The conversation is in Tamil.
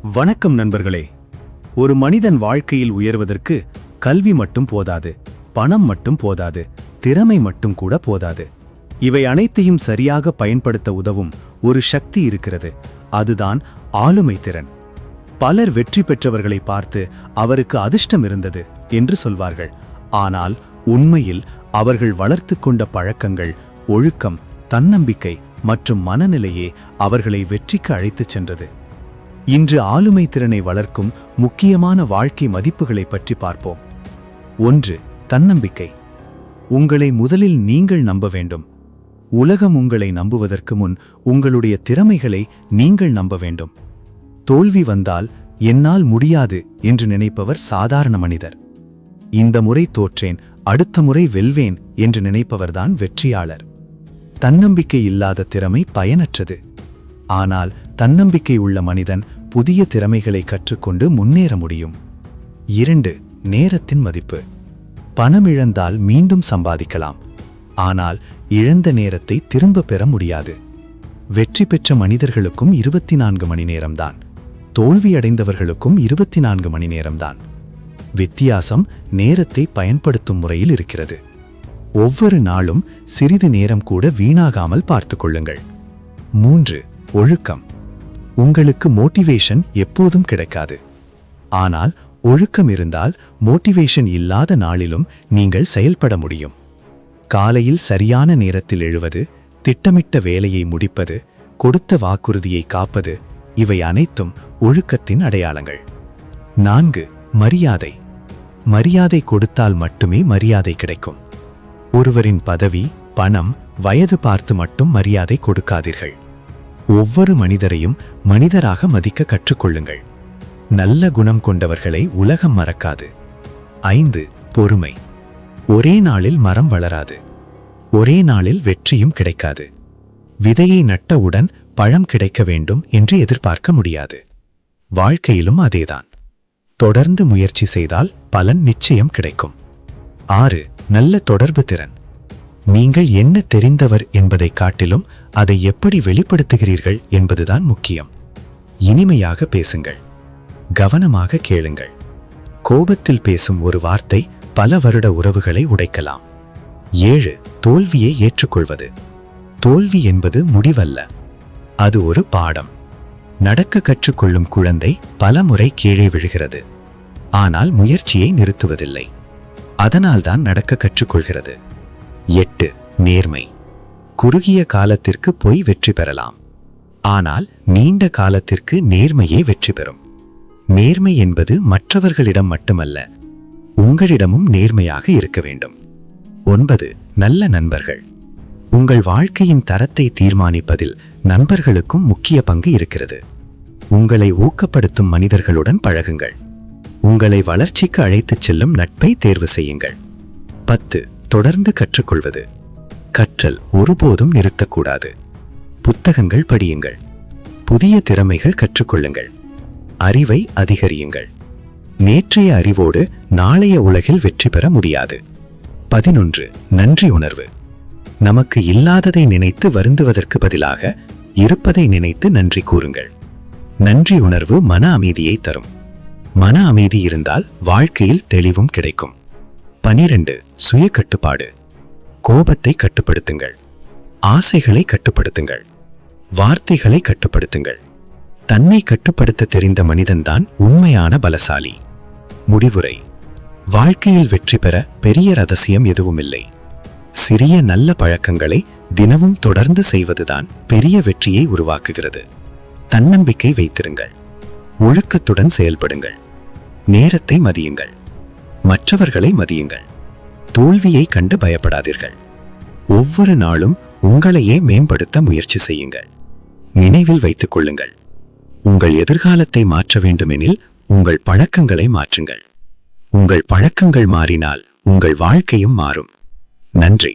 வணக்கம் நண்பர்களே. ஒரு மனிதன் வாழ்க்கையில் உயர்வதற்கு கல்வி மட்டும் போதாது, பணம் மட்டும் போதாது, திறமை மட்டும் கூட போதாது. இவை அனைத்தையும் சரியாக பயன்படுத்த உதவும் ஒரு சக்தி இருக்கிறது. அதுதான் ஆளுமை திறன். பலர் வெற்றி பெற்றவர்களை பார்த்து அவருக்கு அதிர்ஷ்டம் இருந்தது என்று சொல்வார்கள். ஆனால் உண்மையில் அவர்கள் வளர்த்து கொண்ட பழக்கங்கள், ஒழுக்கம், தன்னம்பிக்கை மற்றும் மனநிலையே அவர்களை வெற்றிக்கு அழைத்துச் சென்றது. இன்று ஆளுமை திறனை வளர்க்கும் முக்கியமான வாழ்க்கை மதிப்புகளை பற்றி பார்ப்போம். 1. தன்னம்பிக்கை. உங்களை முதலில் நீங்கள் நம்ப வேண்டும். உலகம் உங்களை நம்புவதற்கு முன் உங்களுடைய திறமைகளை நீங்கள் நம்ப வேண்டும். தோல்வி வந்தால் என்னால் முடியாது என்று நினைப்பவர் சாதாரண மனிதர். இந்த முறை தோற்றேன், அடுத்த முறை வெல்வேன் என்று நினைப்பவர்தான் வெற்றியாளர். தன்னம்பிக்கை இல்லாத திறமை பயனற்றது. ஆனால் தன்னம்பிக்கை உள்ள மனிதன் புதிய திறமைகளை கற்றுக்கொண்டு முன்னேற முடியும். 2. நேரத்தின் மதிப்பு. பணம் இழந்தால் மீண்டும் சம்பாதிக்கலாம், ஆனால் இழந்த நேரத்தை திரும்ப பெற முடியாது. வெற்றி பெற்ற மனிதர்களுக்கும் 24 மணி நேரம்தான், தோல்வியடைந்தவர்களுக்கும் 24 மணி நேரம்தான். வித்தியாசம் நேரத்தை பயன்படுத்தும் முறையில் இருக்கிறது. ஒவ்வொரு நாளும் சிறிது நேரம் கூட வீணாகாமல் பார்த்துக் கொள்ளுங்கள். 3. ஒழுக்கம். உங்களுக்கு மோட்டிவேஷன் எப்போதும் கிடைக்காது. ஆனால் ஒழுக்கம் இருந்தால் மோட்டிவேஷன் இல்லாத நாளிலும் நீங்கள் செயல்பட முடியும். காலையில் சரியான நேரத்தில் எழுவது, திட்டமிட்ட வேலையை முடிப்பது, கொடுத்த வாக்குறுதியை காப்பது, இவை அனைத்தும் ஒழுக்கத்தின் அடையாளங்கள். 4. மரியாதை. மரியாதை கொடுத்தால் மட்டுமே மரியாதை கிடைக்கும். ஒருவரின் பதவி, பணம், வயது பார்த்து மட்டும் மரியாதை கொடுக்காதீர்கள். ஒவ்வொரு மனிதரையும் மனிதராக மதிக்க கற்றுக்கொள்ளுங்கள். நல்ல குணம் கொண்டவர்களை உலகம் மறக்காது. 5. பொறுமை. ஒரே நாளில் மரம் வளராது. ஒரே நாளில் வெற்றியும் கிடைக்காது. விதையை நட்டவுடன் பழம் கிடைக்க வேண்டும் என்று எதிர்பார்க்க முடியாது. வாழ்க்கையிலும் அதேதான். தொடர்ந்து முயற்சி செய்தால் பலன் நிச்சயம் கிடைக்கும். 6. நல்ல தொடர்பு திறன். நீங்கள் என்ன தெரிந்தவர் என்பதை காட்டிலும் அதை எப்படி வெளிப்படுத்துகிறீர்கள் என்பதுதான் முக்கியம். இனிமையாக பேசுங்கள். கவனமாக கேளுங்கள். கோபத்தில் பேசும் ஒரு வார்த்தை பல வருட உறவுகளை உடைக்கலாம். 7. தோல்வியை ஏற்றுக்கொள்வது. தோல்வி என்பது முடிவல்ல, அது ஒரு பாடம். நடக்க கற்றுக்கொள்ளும் குழந்தை பல முறை கீழே விழுகிறது, ஆனால் முயற்சியை நிறுத்துவதில்லை. அதனால்தான் நடக்க கற்றுக்கொள்கிறது. 8. நேர்மை. குறுகிய காலத்திற்கு போய் வெற்றி பெறலாம், ஆனால் நீண்ட காலத்திற்கு நேர்மையே வெற்றி பெறும். நேர்மை என்பது மற்றவர்களிடம் மட்டுமல்ல, உங்களிடமும் நேர்மையாக இருக்க வேண்டும். 9. நல்ல நண்பர்கள். உங்கள் வாழ்க்கையின் தரத்தை தீர்மானிப்பதில் நண்பர்களுக்கும் முக்கிய பங்கு இருக்கிறது. உங்களை ஊக்கப்படுத்தும் மனிதர்களுடன் பழகுங்கள். உங்களை வளர்ச்சிக்கு அழைத்துச் செல்லும் நட்பை தேர்வு செய்யுங்கள். 10. தொடர்ந்து கற்றுக்கொள்வது. கற்றல் ஒருபோதும் நிறுத்தக்கூடாது. புத்தகங்கள் படியுங்கள். புதிய திறமைகள் கற்றுக்கொள்ளுங்கள். அறிவை அதிகரியுங்கள். நேற்றைய அறிவோடு நாளைய உலகில் வெற்றி பெற முடியாது. 11. நன்றி உணர்வு. நமக்கு இல்லாததை நினைத்து வருந்துவதற்கு பதிலாக இருப்பதை நினைத்து நன்றி கூறுங்கள். நன்றி உணர்வு மன அமைதியை தரும். மன அமைதி இருந்தால் வாழ்க்கையில் தெளிவும் கிடைக்கும். 12. சுய கட்டுப்பாடு. கோபத்தை கட்டுப்படுத்துங்கள். ஆசைகளை கட்டுப்படுத்துங்கள். வார்த்தைகளை கட்டுப்படுத்துங்கள். தன்னை கட்டுப்படுத்த தெரிந்த மனிதன்தான் உண்மையான பலசாலி. முடிவுரை. வாழ்க்கையில் வெற்றி பெற பெரிய ரகசியம் எதுவுமில்லை. சிறிய நல்ல பழக்கங்களை தினமும் தொடர்ந்து செய்வதுதான் பெரிய வெற்றியை உருவாக்குகிறது. தன்னம்பிக்கை வைத்திருங்கள். ஒழுக்கத்துடன் செயல்படுங்கள். நேரத்தை மதியுங்கள். மற்றவர்களை மதியுங்கள். தோல்வியை கண்டு பயப்படாதீர்கள். ஒவ்வொரு நாளும் உங்களையே மேம்படுத்த முயற்சி செய்யுங்கள். நினைவில் வைத்துக் கொள்ளுங்கள், உங்கள் எதிர்காலத்தை மாற்ற வேண்டுமெனில் உங்கள் பழக்கங்களை மாற்றுங்கள். உங்கள் பழக்கங்கள் மாறினால் உங்கள் வாழ்க்கையும் மாறும். நன்றி.